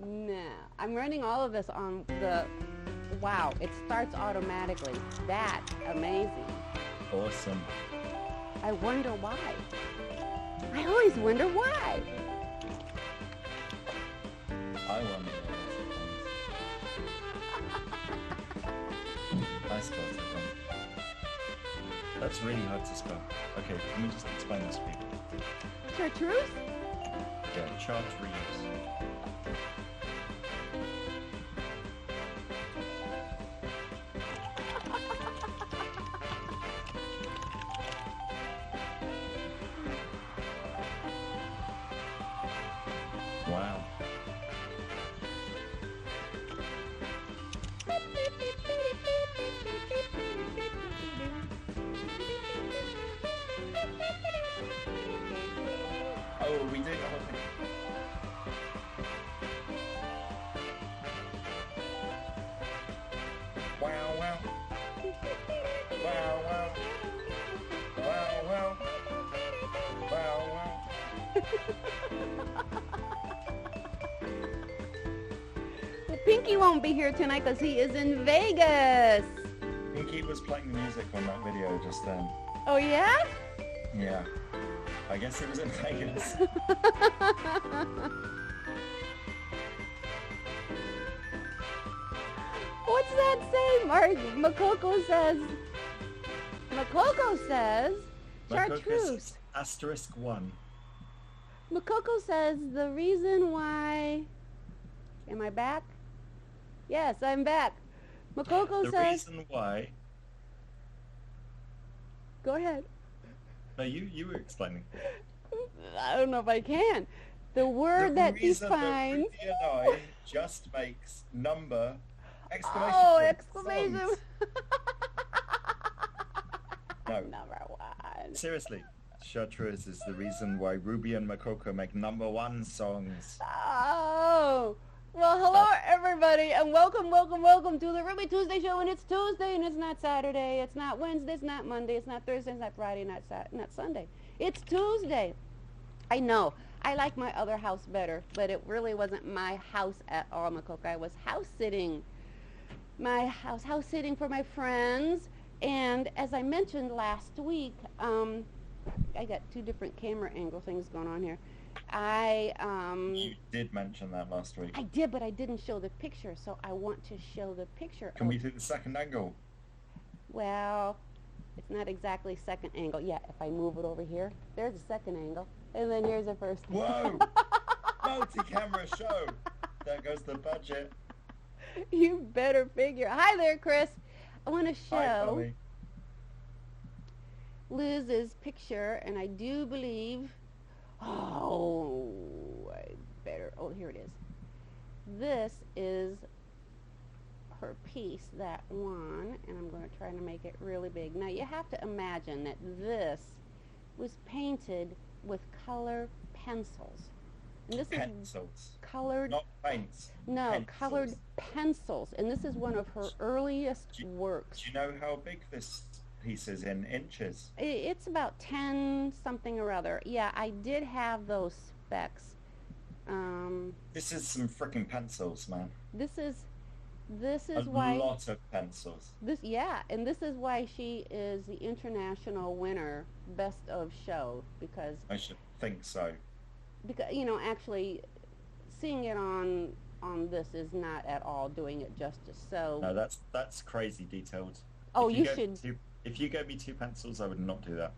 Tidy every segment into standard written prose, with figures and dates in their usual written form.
No, I'm running all of this on the, wow, it starts automatically. That's amazing. Awesome. I wonder why. I always wonder why. I wonder. I spelled it wrong. That's really hard to spell. Okay, let me just explain this to people. Chartreuse? Yeah, Chartreuse. Wow. Oh, are we doing the whole thing? Wow, wow. Wow, wow. Wow, wow. Wow, wow. Well, Pinky won't be here tonight because he is in Vegas. Pinky was playing the music on that video just then. Oh, yeah? Yeah. I guess he was in Vegas. What's that say, Mark? Makoko says, Chartreuse. Asterisk 1. Makoko says the reason why... Am I back? Yes, I'm back. Makoko The says... reason why... Go ahead. No, you were explaining. I don't know if I can. The word that defines... The reason that Ruby and I just makes number... Exclamation Oh, point, exclamation! songs. No. Number one. Seriously, Chartreuse is the reason why Ruby and Makoko make #1 songs. Oh! Well, hello everybody, and welcome to the Ruby Tuesday show. And it's Tuesday, and it's not Saturday, it's not Wednesday, it's not Monday, it's not Thursday, it's not Friday, not Sunday. It's Tuesday. I know. I like my other house better, but it really wasn't my house at all, Makoko. I was house sitting. House sitting for my friends, and as I mentioned last week, I got two different camera angle things going on here. You did mention that last week. I did, but I didn't show the picture, so I want to show the picture. Can we do the second angle? Well, it's not exactly second angle. Yeah, if I move it over here, there's a second angle, and then here's the first. Whoa! Multi-camera show. There goes the budget. You better figure. Hi there, Chris. I want to Hi, show Chloe. Liz's picture, and I do believe... Oh, I better... Oh, here it is. This is her piece that won, and I'm going to try to make it really big. Now, you have to imagine that this was painted with color pencils. And this Pencils. is colored... Not paints. No, Pencils. colored pencils. And this is one of her earliest works. Do you know how big this piece is in inches? It's about 10 something or other. Yeah, I did have those specs. This is some freaking pencils, man. This is A why... lot of pencils. And this is why she is the international winner, best of show, because... I should think so. Because, actually, seeing it on this is not at all doing it justice. So... No, that's crazy detailed. Oh, If should... If you gave me 2 pencils, I would not do that.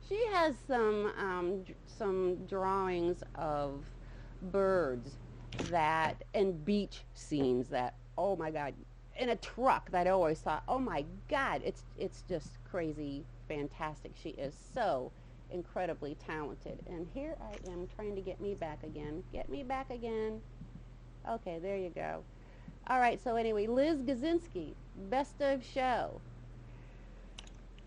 She has some drawings of birds and beach scenes that, oh my God, in a truck that I always thought, oh my God, it's just crazy, fantastic. She is so incredibly talented. And here I am trying to get me back again. Get me back again. Okay, there you go. All right, so anyway, Liz Gazinski, best of show.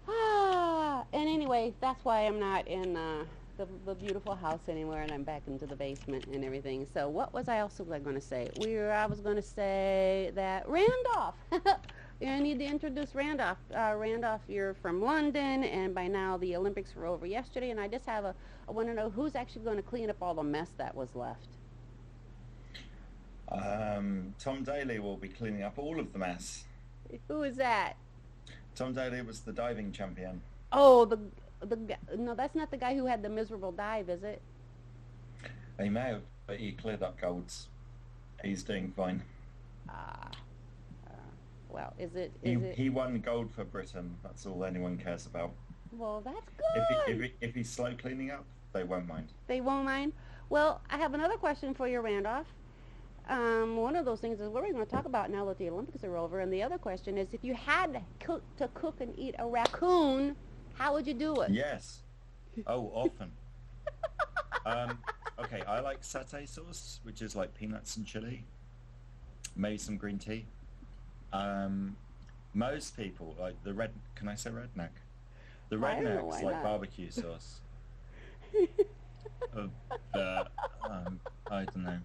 And anyway, that's why I'm not in the beautiful house anymore, and I'm back into the basement and everything. So what was I also going to say? I was going to say that Randolph. I need to introduce Randolph. Randolph, you're from London, and by now the Olympics were over yesterday, and I just I want to know who's actually going to clean up all the mess that was left. Tom Daly will be cleaning up all of the mess. Who is that? Tom Daly was the diving champion. Oh, no, that's not the guy who had the miserable dive, is it? He may have, but he cleared up golds. He's doing fine. Well, is it? He won gold for Britain. That's all anyone cares about. Well, that's good. If he's slow cleaning up, they won't mind. They won't mind? Well, I have another question for you, Randolph. One of those things is what we're going to talk about now that the Olympics are over. And the other question is, if you had to cook and eat a raccoon, how would you do it? Yes. Oh, often. Okay, I like satay sauce, which is like peanuts and chili. Maybe some green tea. Most people like the red. Can I say redneck? The rednecks like barbecue sauce. I don't know.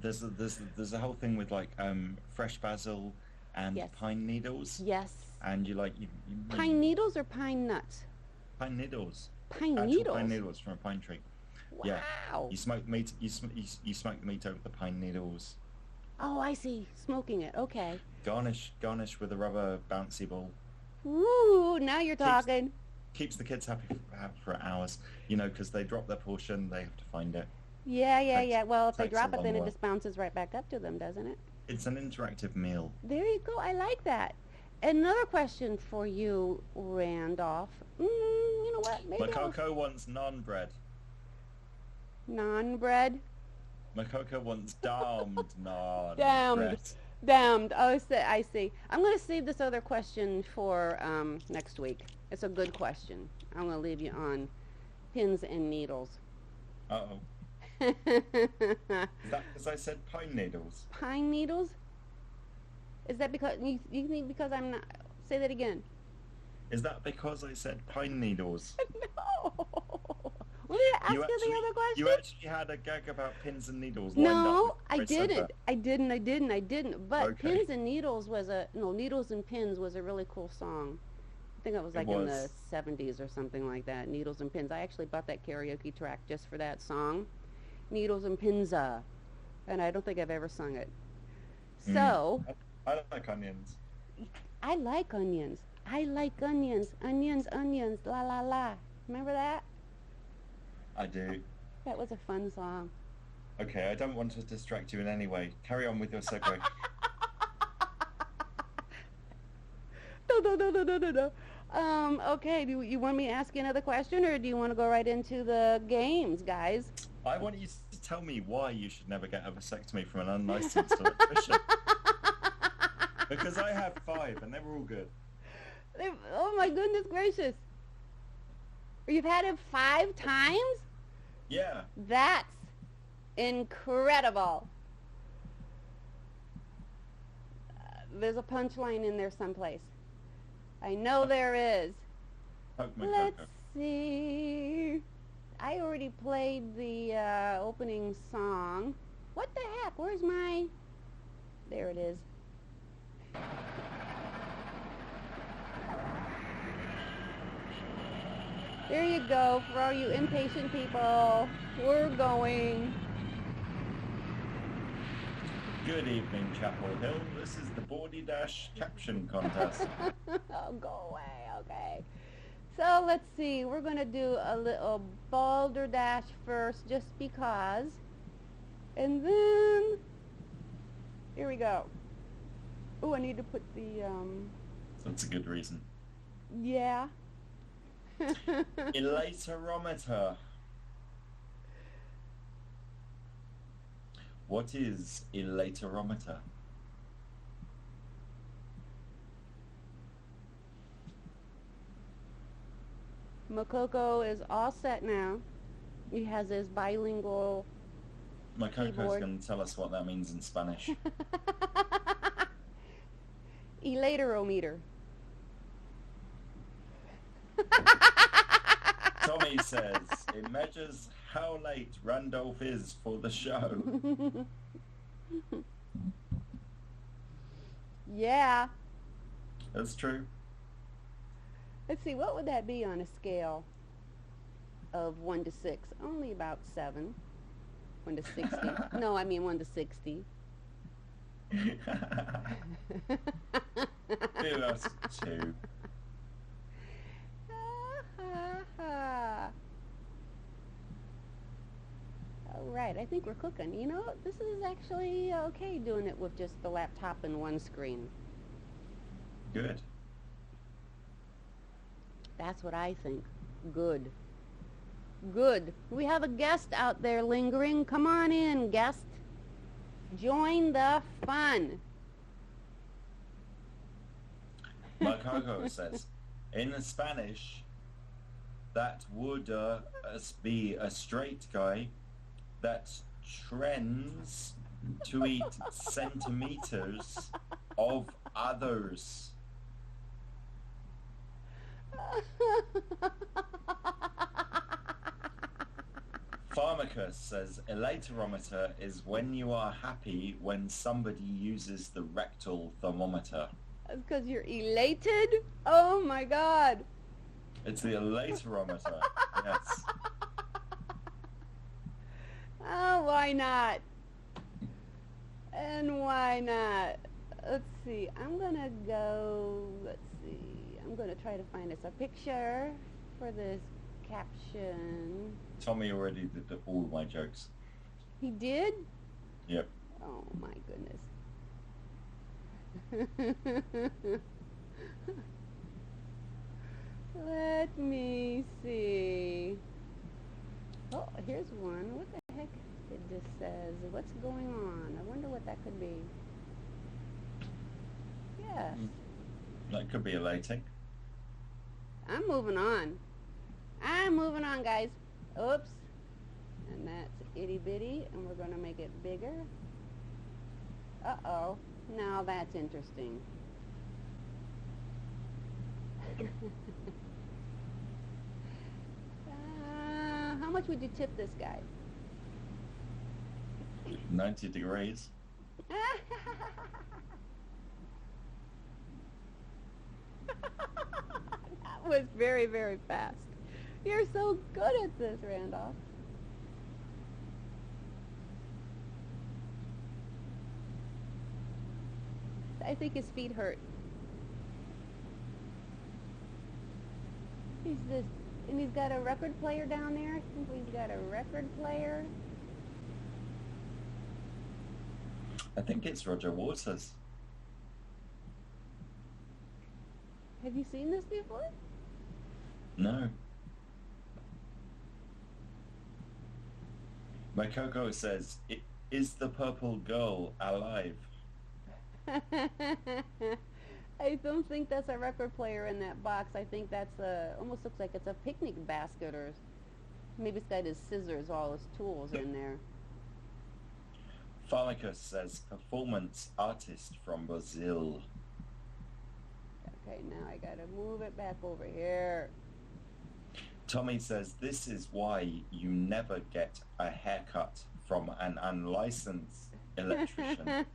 There's a whole thing with like fresh basil and pine needles. Yes. And you pine needles or pine nuts? Pine needles. Pine needles. Pine needles from a pine tree. Wow. Yeah. You smoke meat. You smoke the meat over the pine needles. Oh, I see. Smoking it. Okay. Garnish with a rubber bouncy ball. Ooh, now you're talking. Keeps the kids happy for hours, because they drop their portion, they have to find it. Yeah. Well, if they drop it, then it just bounces right back up to them, doesn't it? It's an interactive meal. There you go. I like that. Another question for you, Randolph. You know what? Maybe Makoko wants naan bread. Naan bread? Makoko wants damned naan bread. Damned. Oh, I see. I'm going to save this other question for next week. It's a good question. I'm going to leave you on pins and needles. Uh-oh. Is that because I said pine needles? Pine needles? Is that because you think because I'm not? Say that again. Is that because I said pine needles? No. Let me ask you the other question. You actually had a gag about pins and needles. No, I didn't. I didn't. But Okay. Pins and Needles Needles and Pins was a really cool song. I think it was in the 70s or something like that. Needles and Pins. I actually bought that karaoke track just for that song. Needles and Pins. And I don't think I've ever sung it. So. I like onions. I like onions. Onions, la la la. Remember that? I do. That was a fun song. Okay, I don't want to distract you in any way. Carry on with your segue. No. Okay, do you want me to ask you another question, or do you want to go right into the games, guys? I want you to tell me why you should never get a vasectomy from an unlicensed electrician. Because I have 5, and they were all good. Oh my goodness gracious! You've had it 5 times? Yeah. That's incredible. There's a punchline in there someplace. I know there is. Let's see. I already played the opening song. What the heck? Where's my... There it is. There you go, for all you impatient people. We're going. Good evening, Chapel Hill. This is the Bordy Dash caption contest. Oh, go away, okay. So let's see, we're going to do a little balderdash first, just because. And then, here we go. Oh, I need to put the, That's a good reason. Yeah. Elaterometer. What is elaterometer? Makoko is all set now. He has his bilingual Makoko's keyboard. going to tell us what that means in Spanish. Elaterometer. Tommy says, it measures how late Randolph is for the show. Yeah. That's true. Let's see, what would that be on a scale of 1 to 6? Only about 7. 1 to 60. No, I mean 1 to 60. Do us 2. All right, I think we're cooking. You know, this is actually okay doing it with just the laptop and one screen. Good. That's what I think. Good. Good. We have a guest out there lingering. Come on in, guest. Join the fun. Macaco says, in Spanish, that would be a straight guy that trends to eat centimeters of others. Pharmacus says, elaterometer is when you are happy when somebody uses the rectal thermometer. That's because you're elated? Oh my God. It's the elaterometer, yes. Oh, why not? And why not? Let's see. I'm going to try to find us a picture for this caption. Tommy already did all my jokes. He did? Yep. Oh my goodness. Let me see. Oh, here's one. What the heck? It just says, what's going on? I wonder what that could be. Yes. That could be elating. I'm moving on. I'm moving on, guys. Oops. And that's itty bitty, and we're going to make it bigger. Uh-oh. Now that's interesting. How much would you tip this guy? 90 degrees. That was very, very fast. You're so good at this, Randolph. I think his feet hurt. And he's got a record player down there. I think he's got a record player. I think it's Roger Waters. Have you seen this before? No. My Coco says, is the purple girl alive? I don't think that's a record player in that box. I think that's almost looks like it's a picnic basket, or maybe it's got his scissors, all his tools in there. Pharmacus says, performance artist from Brazil. Okay, now I gotta move it back over here. Tommy says, this is why you never get a haircut from an unlicensed electrician.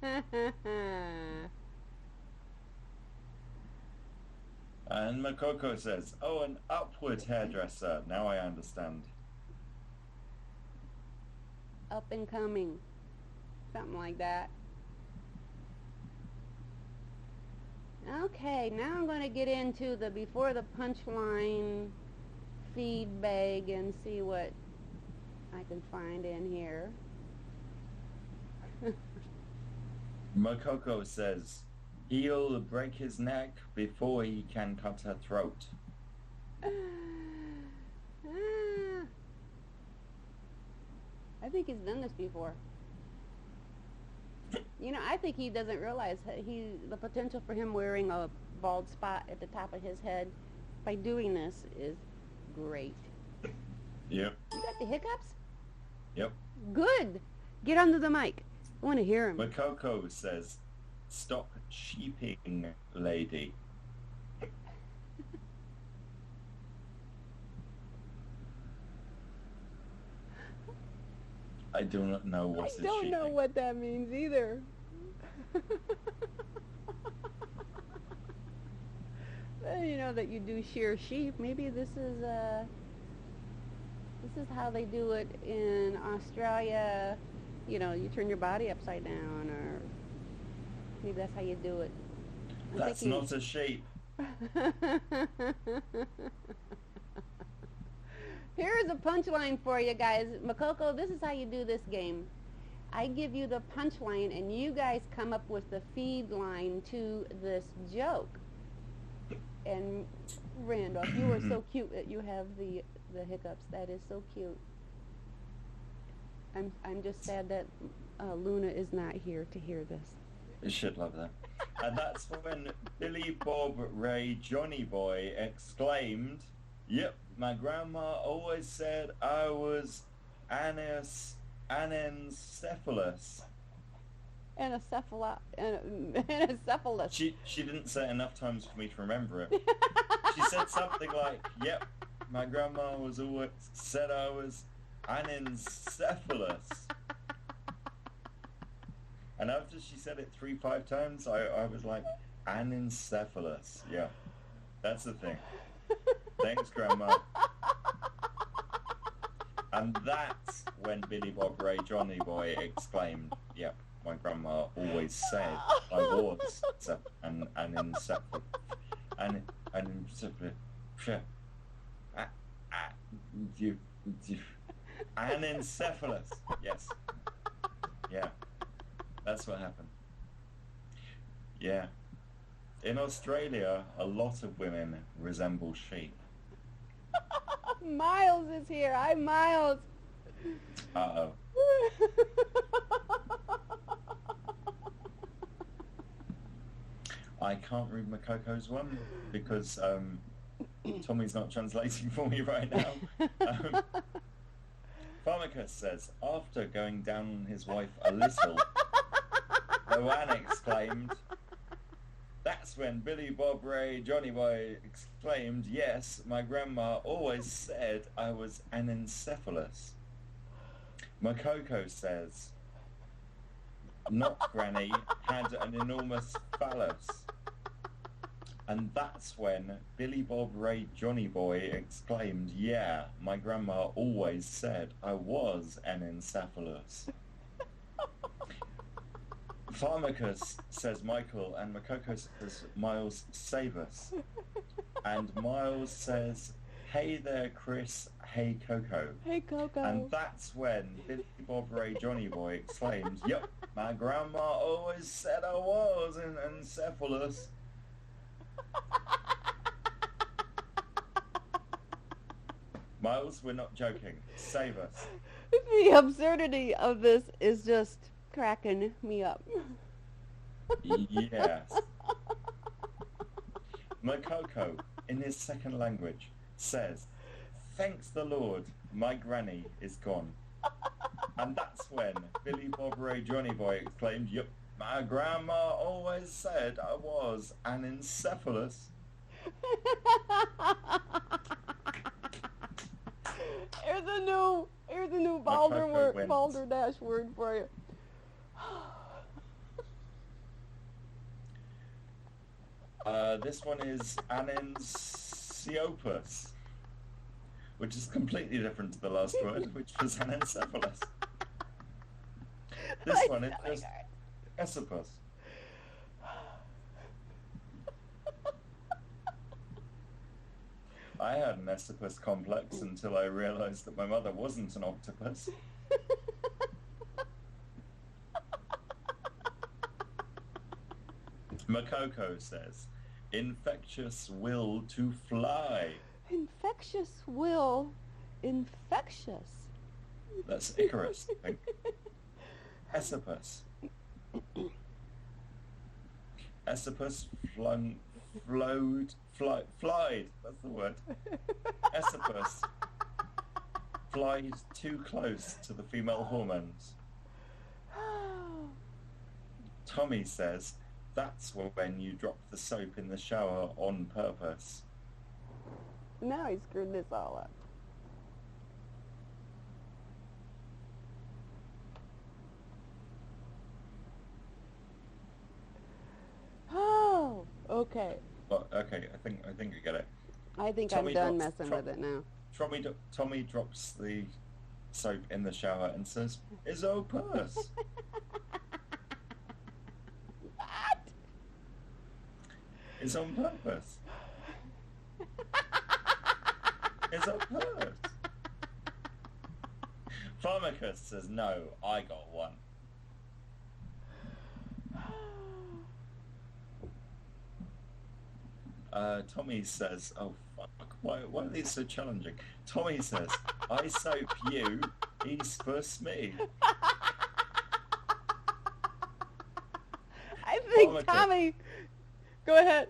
And Makoko says, oh, an upward hairdresser. Now I understand. Up and coming. Something like that. Okay, now I'm going to get into the before the punchline feed bag and see what I can find in here. Makoko says, he'll break his neck before he can cut her throat. I think he's done this before. You know, I think he doesn't realize the potential for him wearing a bald spot at the top of his head by doing this is great. Yep. You got the hiccups? Yep. Good. Get under the mic. I want to hear him. Makoko says, stop sheeping, lady. I do not know what is sheeping. I don't know what that means either. Well, you know that you do shear sheep. Maybe this is how they do it in Australia, you know, you turn your body upside down, or maybe that's how you do it. I'm That's thinking. not a sheep. Here's a punchline for you guys. Makoko, this is how you do this game. I give you the punchline, and you guys come up with the feed line to this joke. And Randolph, you are so cute that you have the hiccups. That is so cute. I'm just sad that Luna is not here to hear this. You should love that. And that's when Billy Bob Ray Johnny Boy exclaimed, "Yep, my grandma always said I was anencephalous." Anencephalus. She didn't say it enough times for me to remember it. She said something like, "Yep, my grandma was always said I was anencephalus." And after she said it 3-5 times, I was like, anencephalus. Yeah, that's the thing. Thanks, Grandma. And that's when Billy Bob Ray Johnny Boy exclaimed, "Yep, my grandma always said I was anencephalus." Anencephalus. Yes. Yeah. That's what happened. Yeah. In Australia, a lot of women resemble sheep. Miles is here. Hi, Miles. Uh-oh. I can't read Makoko's one because Tommy's not translating for me right now. Pharmacus says, after going down on his wife a little, Owen exclaimed, that's when Billy Bob Ray Johnny Boy exclaimed, yes, my grandma always said I was anencephalus. Makoko says, not Granny had an enormous phallus. And that's when Billy Bob Ray Johnny Boy exclaimed, yeah, my grandma always said I was anencephalus. Pharmacus says Michael, and Makoko says Miles, save us. And Miles says, hey there, Chris, hey Coco. Hey, Coco. And that's when Billy Bob Ray Johnny Boy exclaimed, yep, my grandma always said I was anencephalus. Miles, we're not joking. Save us. The absurdity of this is just cracking me up. Yes. Makoko, in his second language, says, thanks the Lord, my granny is gone. And that's when Billy Bob Ray Johnny Boy exclaimed, yep, my grandma always said I was anencephalus. Here's a new balderdash word for you. This one is anencephalus, which is completely different to the last word, which was anencephalus. This one is just esopus. I had an esopus complex until I realised that my mother wasn't an octopus. Makoko says, infectious will to fly. Infectious will, infectious. That's Icarus, I think. Esopus. Esopus flied, that's the word. Esopus flied too close to the female hormones. Tommy says, that's when you drop the soap in the shower on purpose. Now he screwed this all up. Oh, okay. Well, okay, I think I get it. I think Tommy I'm done drops- messing with it now. Tommy drops the soap in the shower and says, "Izzo purse." What? It's on purpose. It's on purpose. Pharmacus says, "No, I got one." Tommy says, "Oh fuck, why are these so challenging?" Tommy says, "I soap you, he spurs me." I think Pharmacus. Tommy... Go ahead.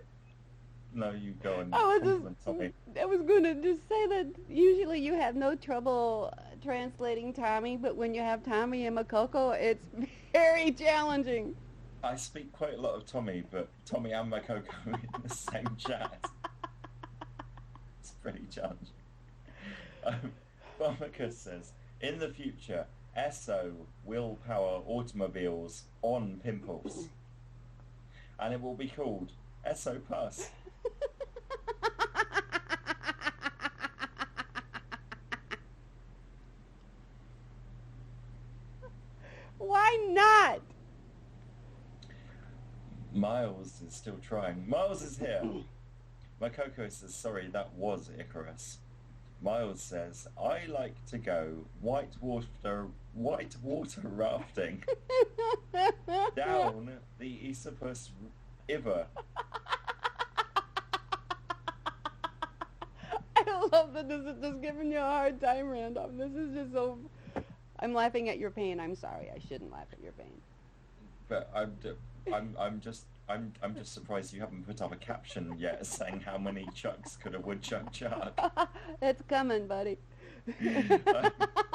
No, you go and I compliment Tommy. was going to just say that usually you have no trouble translating Tommy, but when you have Tommy and Makoko, it's very challenging. I speak quite a lot of Tommy, but Tommy and Makoko in the same chat. It's pretty challenging. Pharmacus says, "In the future, Esso will power automobiles on pimples. And it will be called Esso Plus." Why not? Miles is still trying. Miles is here. Makoko says, "Sorry, that was Icarus." Miles says, "I like to go whitewater rafting down the Esopus River." I love that this is just giving you a hard time, Randolph. This is just so... I'm laughing at your pain. I'm sorry. I shouldn't laugh at your pain. But I'm just surprised you haven't put up a caption yet saying how many chucks could a woodchuck chuck. It's coming, buddy.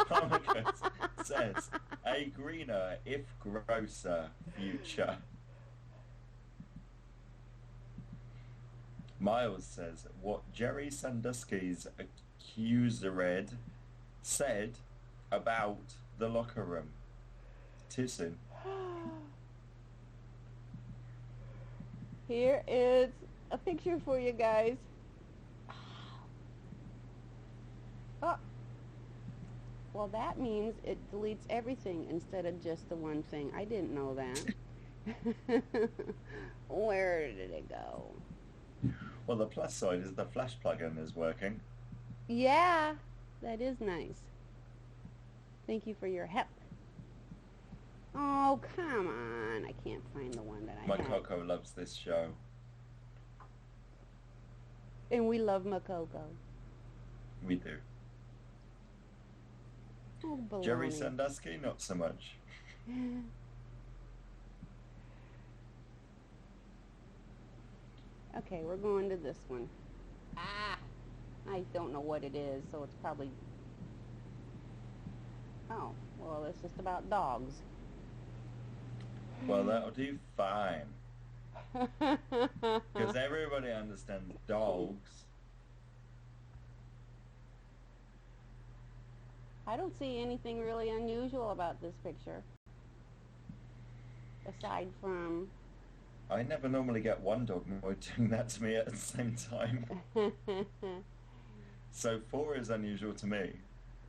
Pharmacus says, "A greener, if grosser, future." Miles says, "What Jerry Sandusky's accuser said about the locker room. Too soon." Here is a picture for you guys. Oh. Well, that means it deletes everything instead of just the one thing. I didn't know that. Where did it go? Well, the plus side is the Flash plugin is working. Yeah, that is nice. Thank you for your help. Oh, come on. I can't find the one that I had. Makoko loves this show. And we love Makoko. We do. Oh, baloney. Jerry Sandusky, not so much. Okay, we're going to this one. I don't know what it is, so it's probably... Oh, well, it's just about dogs. Well, that'll do fine. Because everybody understands dogs. I don't see anything really unusual about this picture. Aside from... I never normally get one dog doing that to me at the same time. So 4 is unusual to me.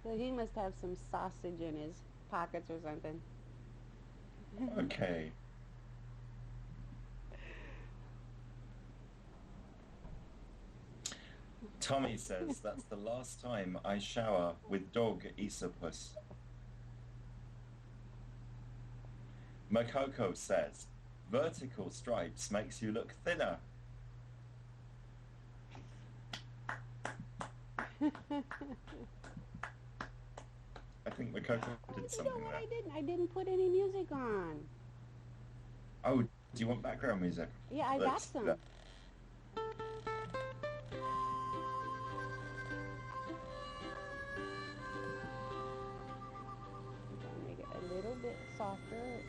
So he must have some sausage in his pockets or something. Okay. Tommy says, "That's the last time I shower with dog Esopus." Makoko says, "Vertical stripes makes you look thinner." I think Makoko did something You know what there. I didn't put any music on. Oh, do you want background music? Yeah, I got some. Make it a little bit softer.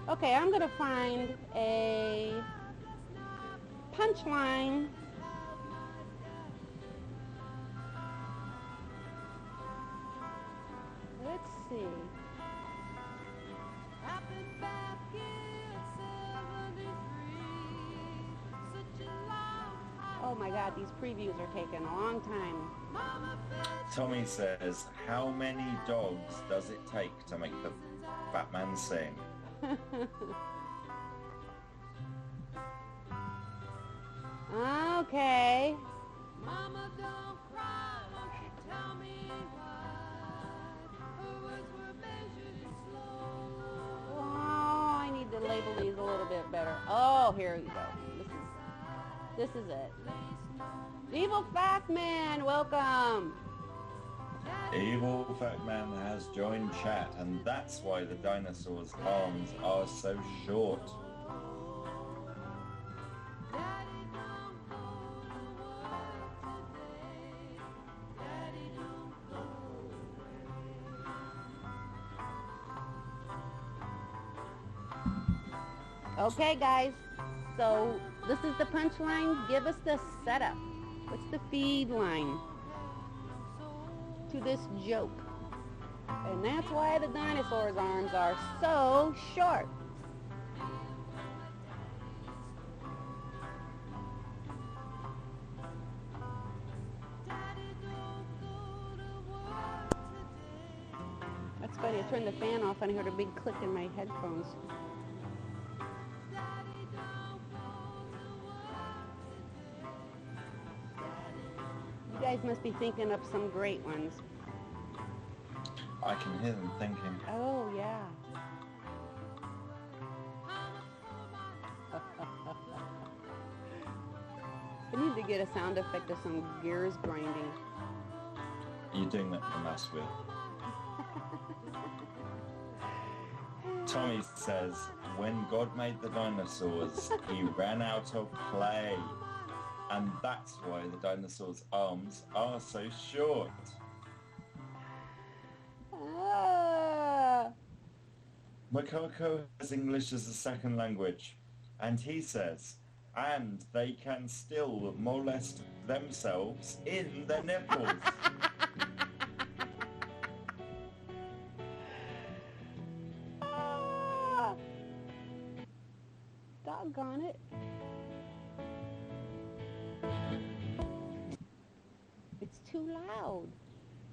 Okay, I'm gonna find a punchline. Let's see. Oh my God, these previews are taking a long time. Tommy says, how many dogs does it take to make the fat man sing? Okay. Mama, don't cry, won't you tell me why her words were measured slow. Oh, I need to label these a little bit better. Oh, here we go. This is it. Evil Fact Man, welcome. Evil Fat Man has joined chat, and that's why the dinosaur's arms are so short. Okay, guys, so this is the punchline. Give us the setup. What's the feed line to this joke? And that's why the dinosaur's arms are so short. That's funny. I turned the fan off and I heard a big click in my headphones. You guys must be thinking up some great ones. I can hear them thinking. Oh, yeah. I need to get a sound effect of some gears grinding. You're doing that for us, Will. Tommy says, when God made the dinosaurs, he ran out of clay. And that's why the dinosaur's arms are so short. Makoko has English as a second language. And he says, and they can still molest themselves in the nipples. Doggone it. It's too loud.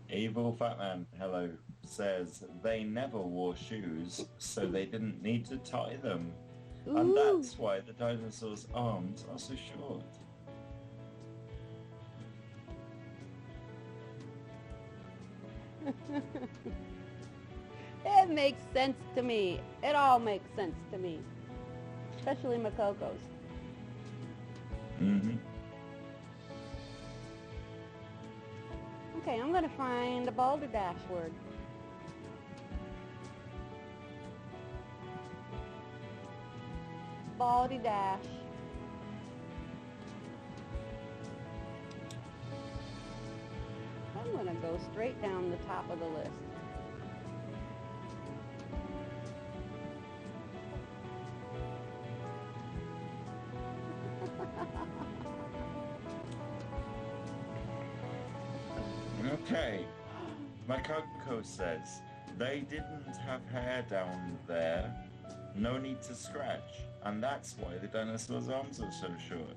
Evil Fat Man, hello, says they never wore shoes, so they didn't need to tie them. Ooh. And that's why the dinosaur's arms are so short. It makes sense to me. It all makes sense to me. Especially Makoko's. Mm-hmm. Okay, I'm going to find a balderdash word. Balderdash. I'm going to go straight down the top of the list. Okay. Makoko says they didn't have hair down there, no need to scratch, and that's why the dinosaur's arms are so short.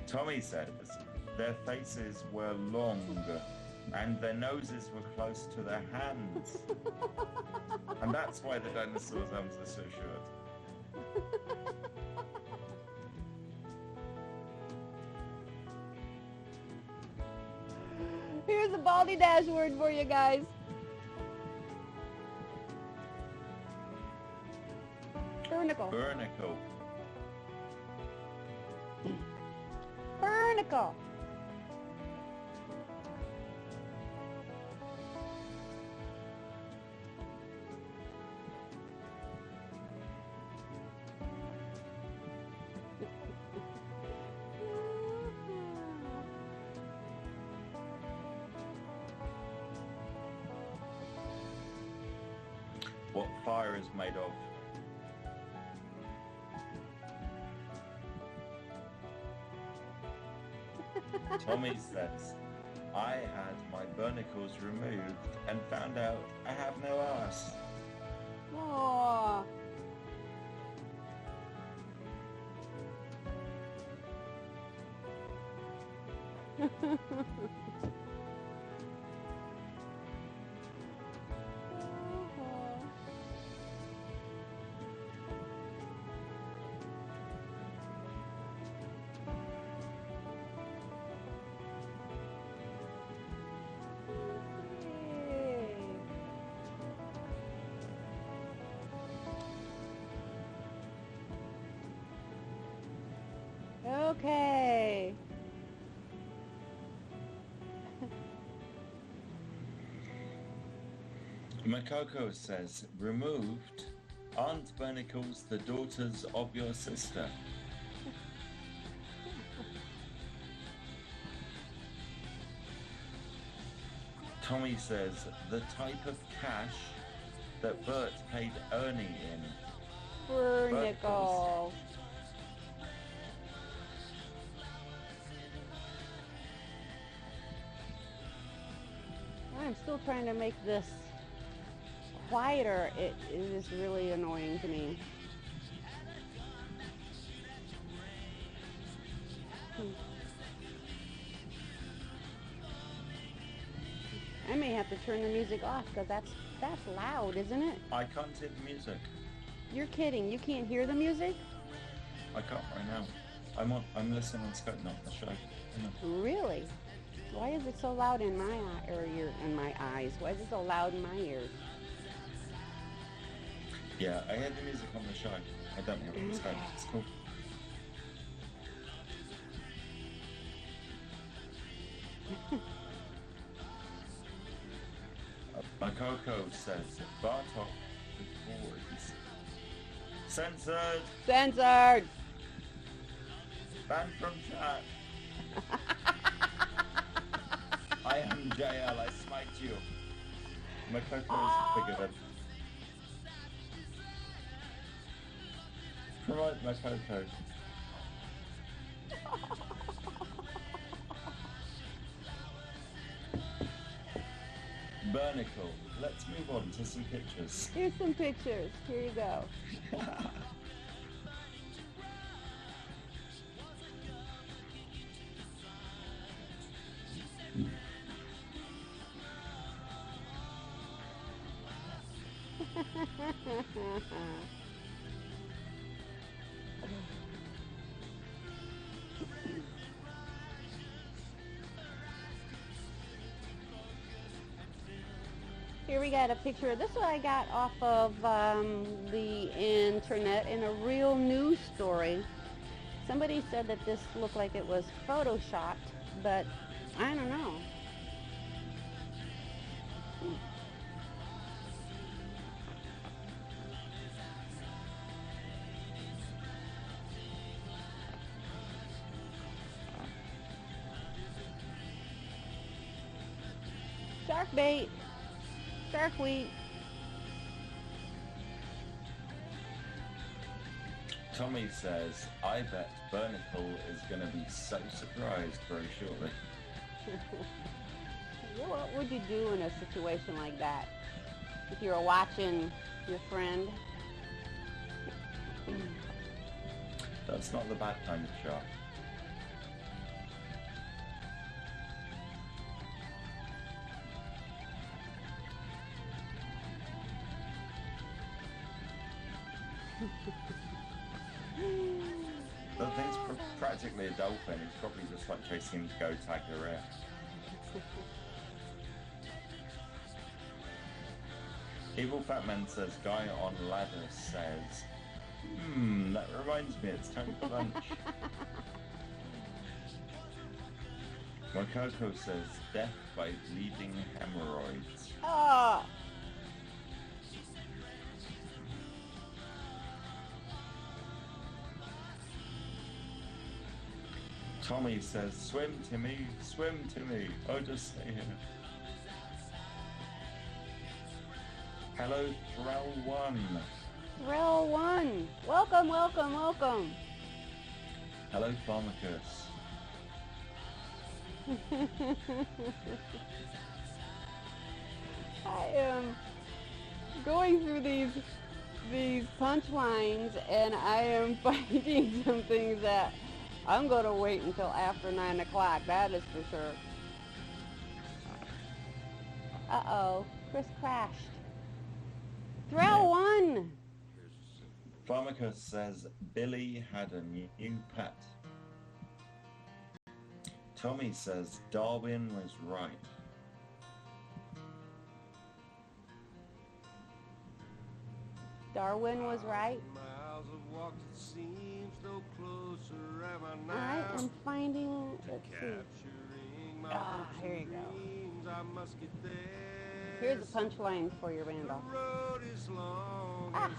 Tommy says their faces were long and their noses were close to their hands, and that's why the dinosaur's arms are so short. Here's a balderdash word for you guys. Burnicle. Burnicle. Burnicle. What fire is made of? Tommy says, I had my barnacles removed and found out I have no arse. Aww. Okay. Makoko says, removed. Aren't Barnacles the daughters of your sister? Tommy says, the type of cash that Bert paid Ernie in. Barnacles. I'm still trying to make this quieter. It is really annoying to me. I may have to turn the music off because that's loud, isn't it? I can't hear the music. You're kidding. You can't hear the music? I can't right now. I'm listening on Skype, not the show. Really? Why is it so loud in my eye, or in my eyes? Why is it so loud in my ears? Yeah, I hear the music on the show. I don't hear it on Skype. It's cool. Makoko says, Bartok the boys. Censored! Censored! Banned from chat! I am JL, I smite you. Makoko is bigger than... Promote Makoko. Barnacle. Let's move on to some pictures. Here's some pictures. Here you go. Here we got a picture. This one I got off of the internet in a real news story. Somebody said that this looked like it was photoshopped, but I don't know. Shark bait. Shark weed. Tommy says, I bet Barnacle is going to be so surprised very shortly. What would you do in a situation like that? If you were watching your friend? That's not the bad kind of shark. The thing's practically a dolphin. It's probably just like chasing him to go tag the rear. Evil Fat Man says, guy on ladder says, that reminds me, it's time for lunch. Makoko says, death by bleeding hemorrhoids. Oh. Tommy says, swim Timmy, oh just stay here. Hello, Threll1. Threll1. Welcome, welcome, welcome. Hello, Pharmacus. I am going through these punchlines, and I am finding some things that I'm going to wait until after 9 o'clock, that is for sure. Uh-oh, Chris crashed. Thrill won! Pharmacus says Billy had a new pet. Tommy says Darwin was right. Darwin was right. I am finding, let's see. Ah, here you go. Here's a punchline for you, Randall. Ah.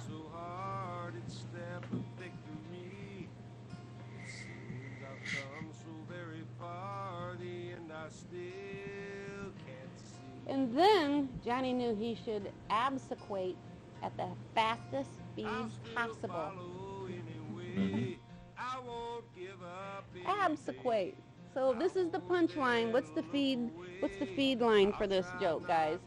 And then Johnny knew he should absequate at the fastest speed possible. Absequate. So this is the punchline. What's the feed line for this joke, guys?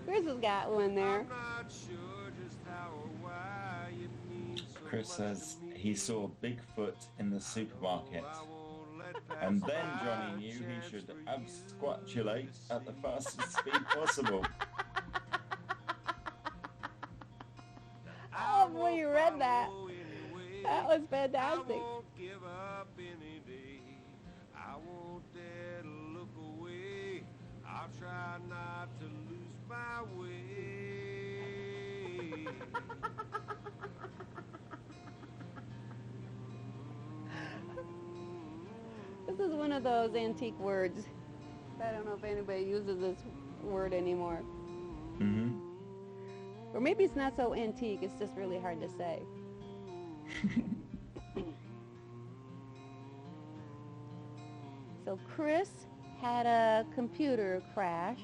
Chris has got one there. Chris says he saw Bigfoot in the supermarket. And then Johnny knew he should absquatulate at the fastest speed possible. Oh, boy, you read that. That was fantastic. I'll try not to lose my way. This is one of those antique words. I don't know if anybody uses this word anymore. Mm-hmm. Or maybe it's not so antique, it's just really hard to say. So Chris had a computer crash.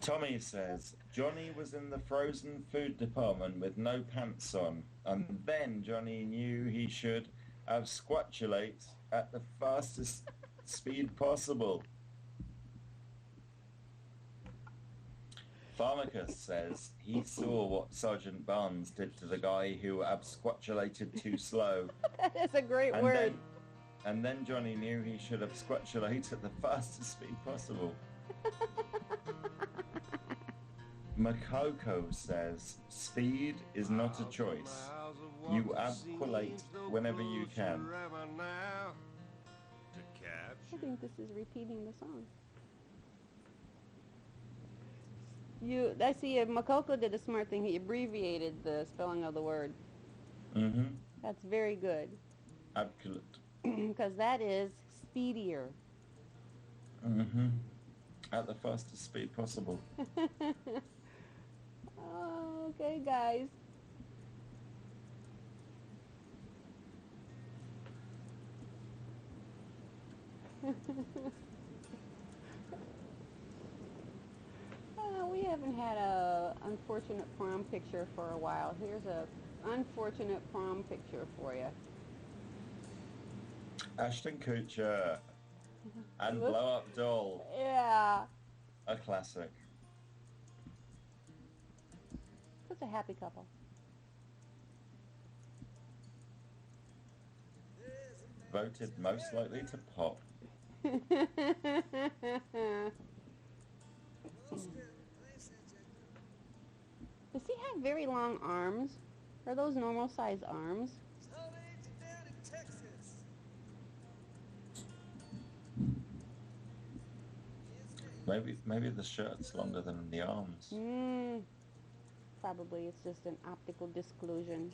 Tommy says Johnny was in the frozen food department with no pants on, and then Johnny knew he should absquatulate at the fastest speed possible. Pharmacus says he saw what Sergeant Barnes did to the guy who absquatulated too slow. That is a great word. And then Johnny knew he should absquatulate at the fastest speed possible. Makoko says speed is not a choice. You abqualate whenever you can. I think this is repeating the song. I see Makoko did a smart thing. He abbreviated the spelling of the word. Mm-hmm. That's very good. Abculate. Because that is speedier. Mm-hmm. At the fastest speed possible. Oh, okay, guys. We haven't had a unfortunate prom picture for a while. Here's a unfortunate prom picture for you. Ashton Kutcher and Blow Up Doll. Yeah. A classic. It's a happy couple. Voted most likely to pop. Does he have very long arms? Are those normal size arms? Maybe the shirt's longer than the arms. Probably it's just an optical disclusion.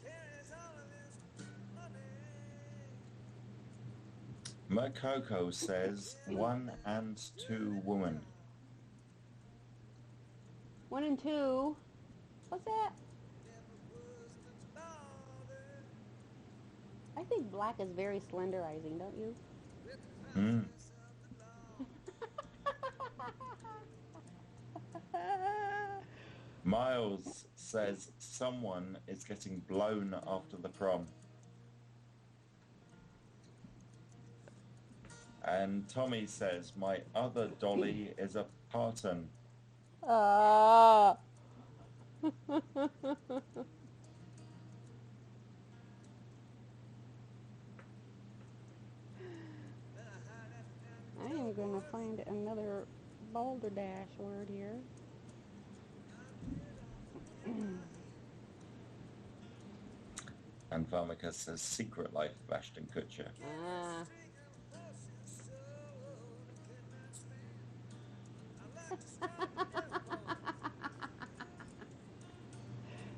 Makoko says 1 and 2 woman. 1 and 2. What's that? I think black is very slenderizing, don't you? Miles says someone is getting blown after the prom. And Tommy says, my other dolly is a parton. Ah. I am going to find another balderdash word here. And Pharmacus says, Secret Life of Ashton Kutcher. Ah.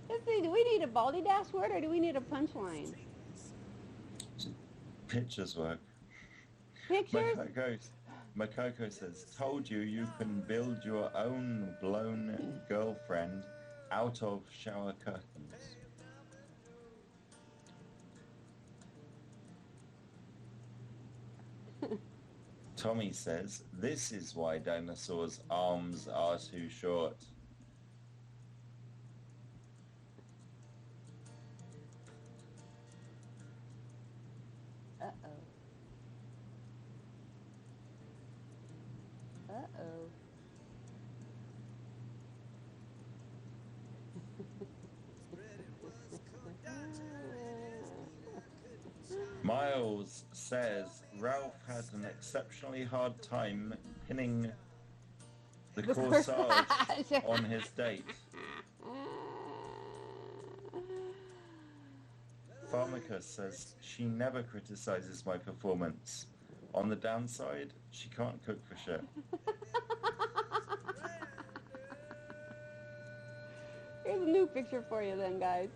Let's see, do we need a balderdash word or do we need a punchline? Pictures work. Pictures? Makoko says, told you can build your own blown girlfriend out of shower curtains. Tommy says, this is why dinosaurs' arms are too short. Uh-oh. Uh-oh. Miles says Ralph had an exceptionally hard time pinning the corsage on his date. Pharmacus says she never criticizes my performance. On the downside, she can't cook for shit. Here's a new picture for you then, guys.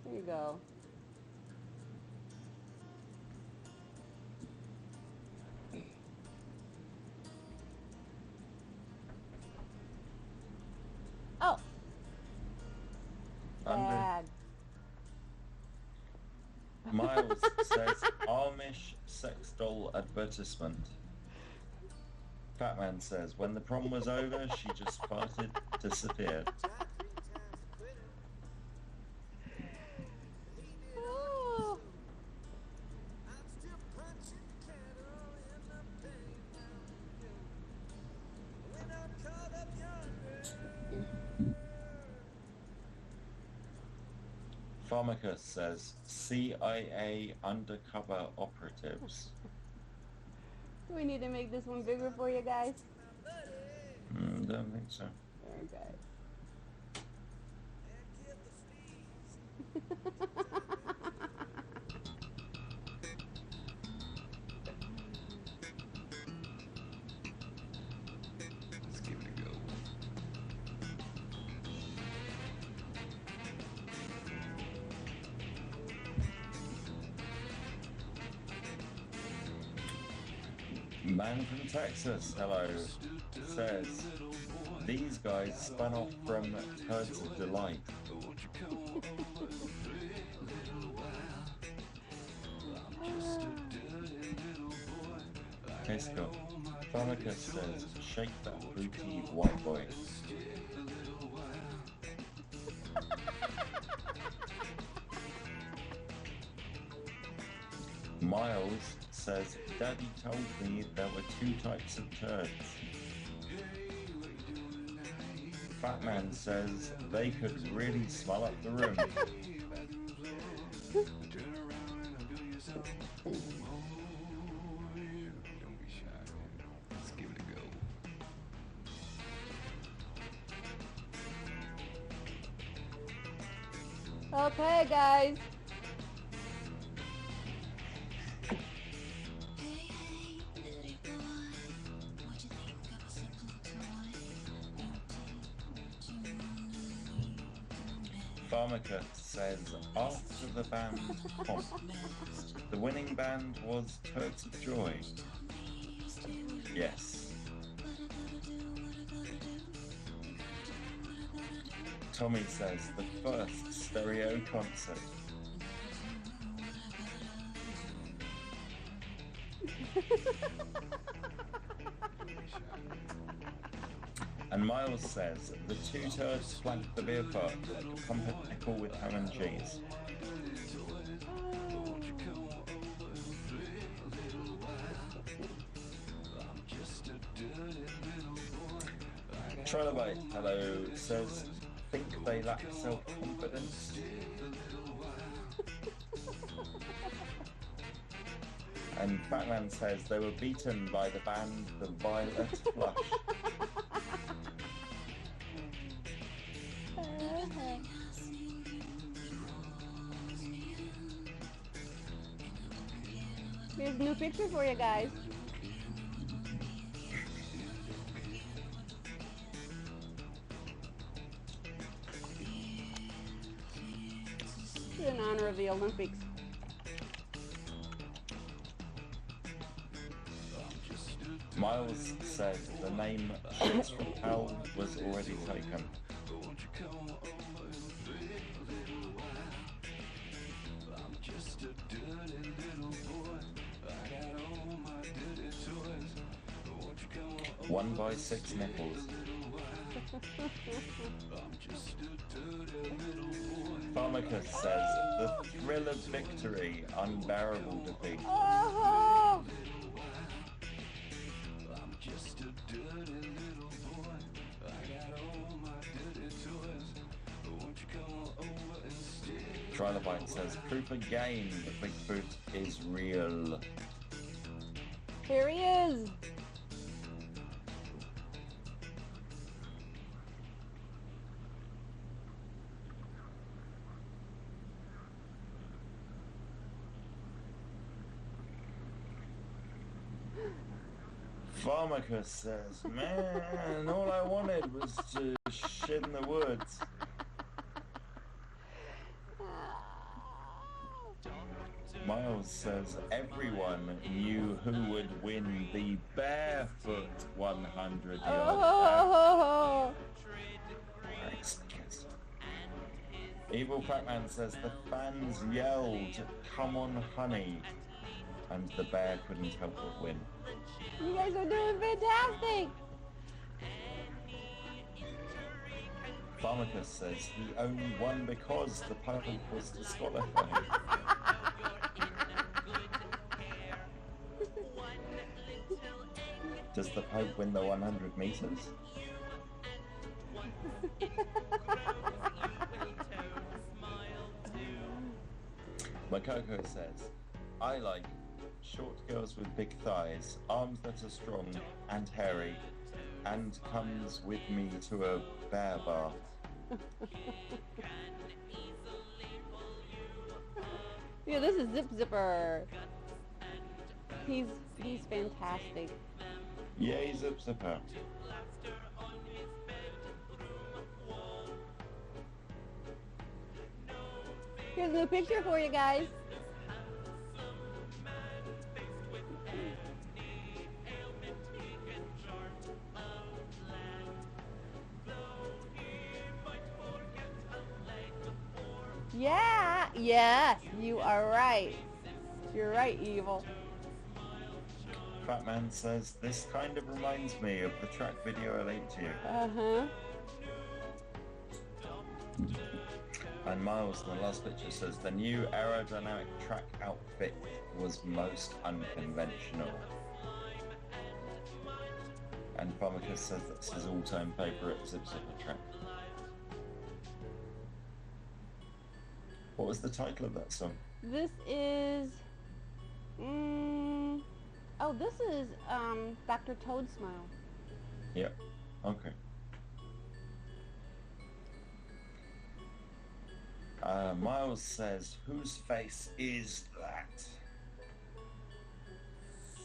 There you go. Oh. Bad. Miles says Amish sex doll advertisement. Fatman says when the prom was over, she just farted, disappeared. Oh. Pharmacus says CIA undercover operatives. Do we need to make this one bigger for you guys? Don't think so. Okay. Let's give it a go. Man from Texas, hello, says these guys spun off from Turds of Delight. Okay, Scott. Pharmacus says, shake that booty, white boy. Miles says, Daddy told me there were 2 types of turds. Fatman says, they could really smell up the room. Don't be shy, man. Let's give it a go. Okay, guys. Pharmacus says, after the band comp, the winning band was Turds of Joy. Yes. Tommy says, the first stereo concert. And Miles says, the two turds flanked the beer pot like a pumpernickel with ham and cheese. Trilobite, hello, says, think they lack self-confidence. And Batman says they were beaten by the band The Violet Flush. Here's a new picture for you guys. In honor of the Olympics. Miles said the name Shots from Hell was already taken. One by 6 nipples. Pharmacus says, the thrill of victory, unbearable defeat. Oh! Trilobite says, proof again that Bigfoot is real. Here he is. Pharmacus says, man, all I wanted was to shit in the woods. Miles says, everyone knew who would win the barefoot 100 yard Oh! dash. Evil Pac-Man says, the fans yelled, come on honey, and the bear couldn't help but win. You guys are doing fantastic. Pharmacus says he only won because the Pope was disqualified. Does the Pope win the 100 meters? Makoko says, I like short girls with big thighs, arms that are strong and hairy, and comes with me to a bear bath. Yeah, this is Zip Zipper. He's fantastic. Yay, Zip Zipper. Here's a new picture for you guys. Yeah, you are right. You're right, Evil. Batman says, this kind of reminds me of the track video I linked to you. Uh-huh. And Miles in the last picture says, the new aerodynamic track outfit was most unconventional. And Pharmacus says that's his all-time favourite Zip Zipper track. What was the title of that song? This is... oh, this is Dr. Toad Smile. Yep. Okay. Miles says, whose face is that?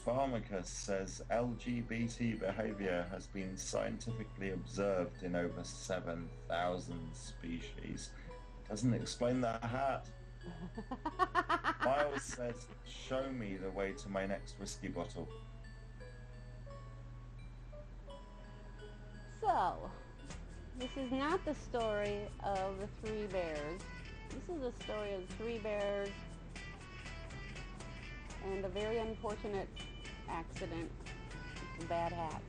Pharmacus says, LGBT behavior has been scientifically observed in over 7,000 species. Doesn't explain the hat. Miles says, show me the way to my next whiskey bottle. So, this is not the story of the 3 bears. This is the story of 3 bears and a very unfortunate accident with a bad hat.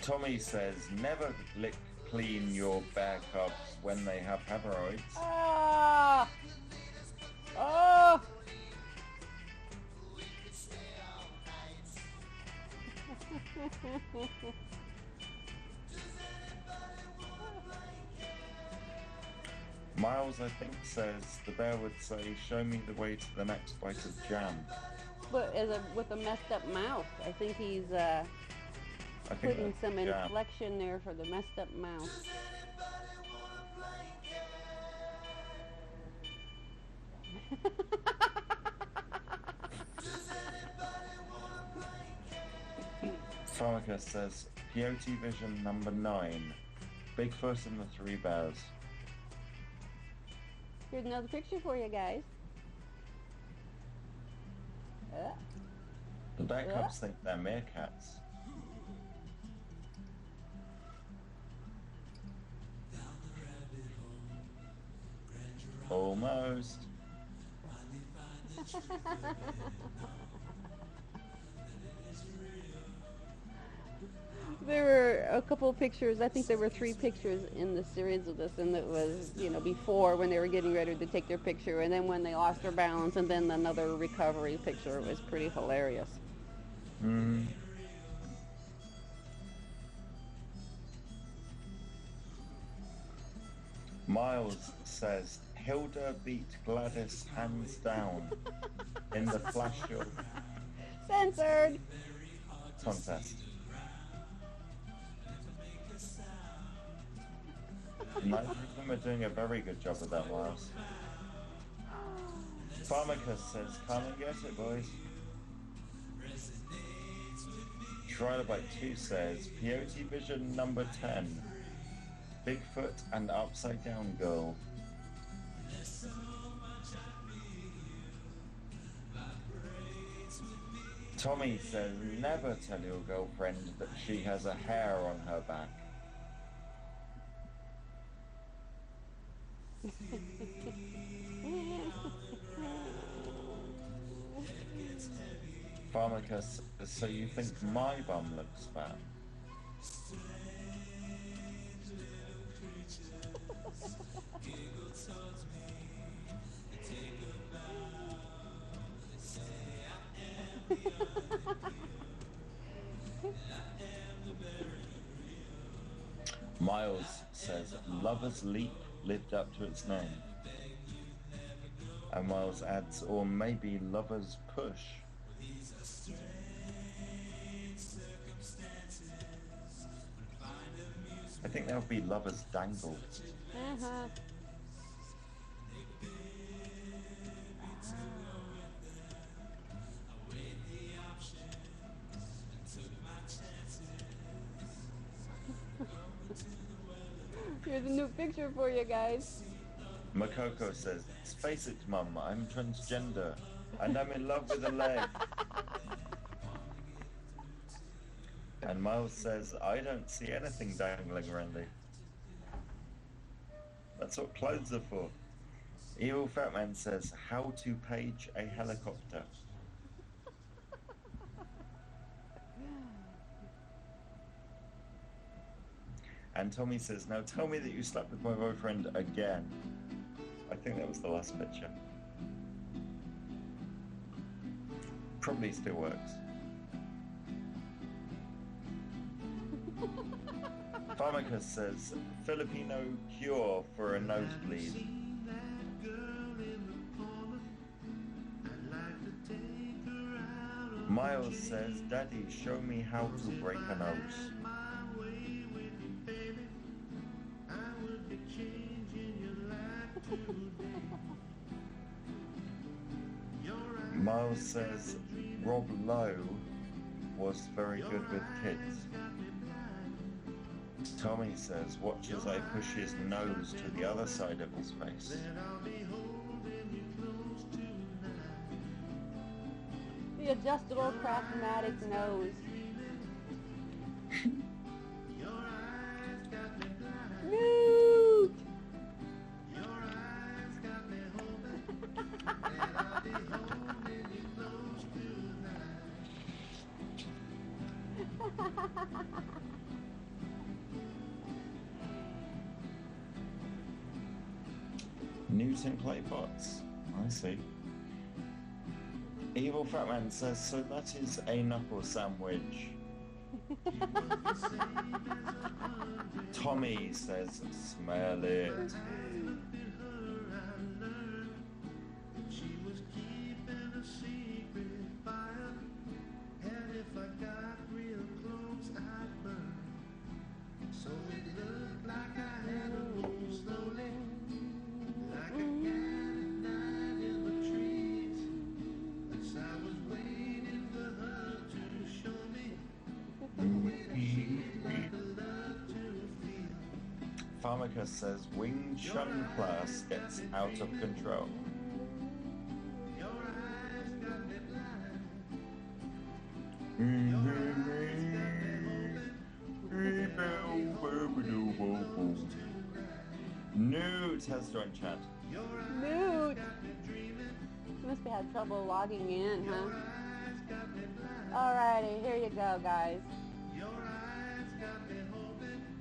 Tommy says, never lick clean your bear cubs when they have hemorrhoids. Ah! Oh! Miles, I think, says the bear would say, show me the way to the next bite of jam. But with a messed up mouth. I think he's I think putting that's some jam. inflection there for the messed up mouth. Pharmacus says, Peyote Vision number 9. Bigfoot and the Three Bears. Here's another picture for you guys. The bear cubs think they're meerkats. Almost. There were a couple of pictures. I think there were 3 pictures in the series of this, and it was, before when they were getting ready to take their picture, and then when they lost their balance, and then another recovery picture. It was pretty hilarious. Mm. Miles says, Hilda beat Gladys hands down in the flash show Censored. contest. Neither of them are doing a very good job of that, Miles. Pharmacus says, come and get it, boys. Trilobite 2 says, Peyote Vision number 10. Bigfoot and Upside Down Girl. Tommy says, never tell your girlfriend that she has a hair on her back. Pharmacus, so you think my bum looks fat? Miles says, Lover's Leap lived up to its name. And Miles adds, or maybe Lover's Push. I think that would be Lover's Dangle. Uh-huh. Here's a new picture for you guys. Makoko says, face it, Mum, I'm transgender, and I'm in love with a leg. And Miles says, I don't see anything dangling, Randy. That's what clothes are for. Evil Fat Man says, how to page a helicopter. And Tommy says, now tell me that you slept with my boyfriend again. I think that was the last picture. Probably still works. Pharmacus says, Filipino cure for a nosebleed. Miles says, Daddy, show me how to break a nose. Miles says, Rob Lowe was very good with kids. Tommy says, watch as I push his nose to the other side of his face. The adjustable Craftmatic nose. Newt! Newton clay pots. I see. Evil Fatman says, so that is a knuckle sandwich. Tommy says, smell it. Pharmaca says Wing Chun class gets out of control. Newt has joined chat. Newt! Must be having trouble logging in, huh? Alrighty, here you go, guys.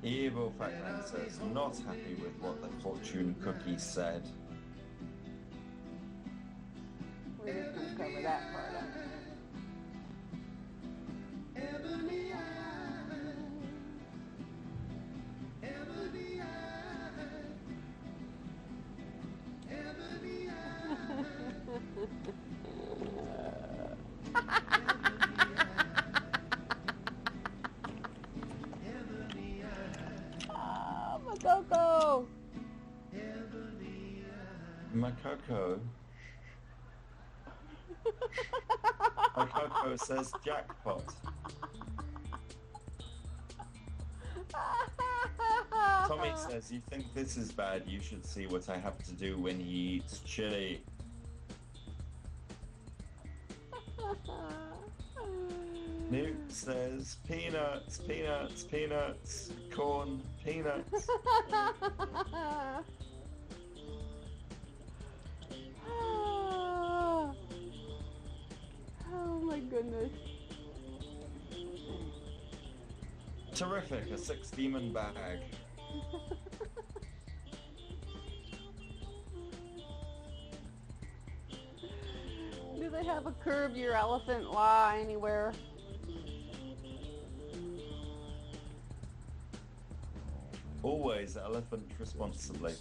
Evil Fatman says, not happy with what the fortune cookie said. We're just going to cover that part up. Coco! Makoko. Makoko says jackpot. Tommy says, you think this is bad, you should see what I have to do when he eats chili. Newt says, peanuts, peanuts, peanuts, corn, peanuts. Oh my goodness. Terrific, a 6-demon bag. Do they have a curb your elephant law anywhere? Always elephant responsibly.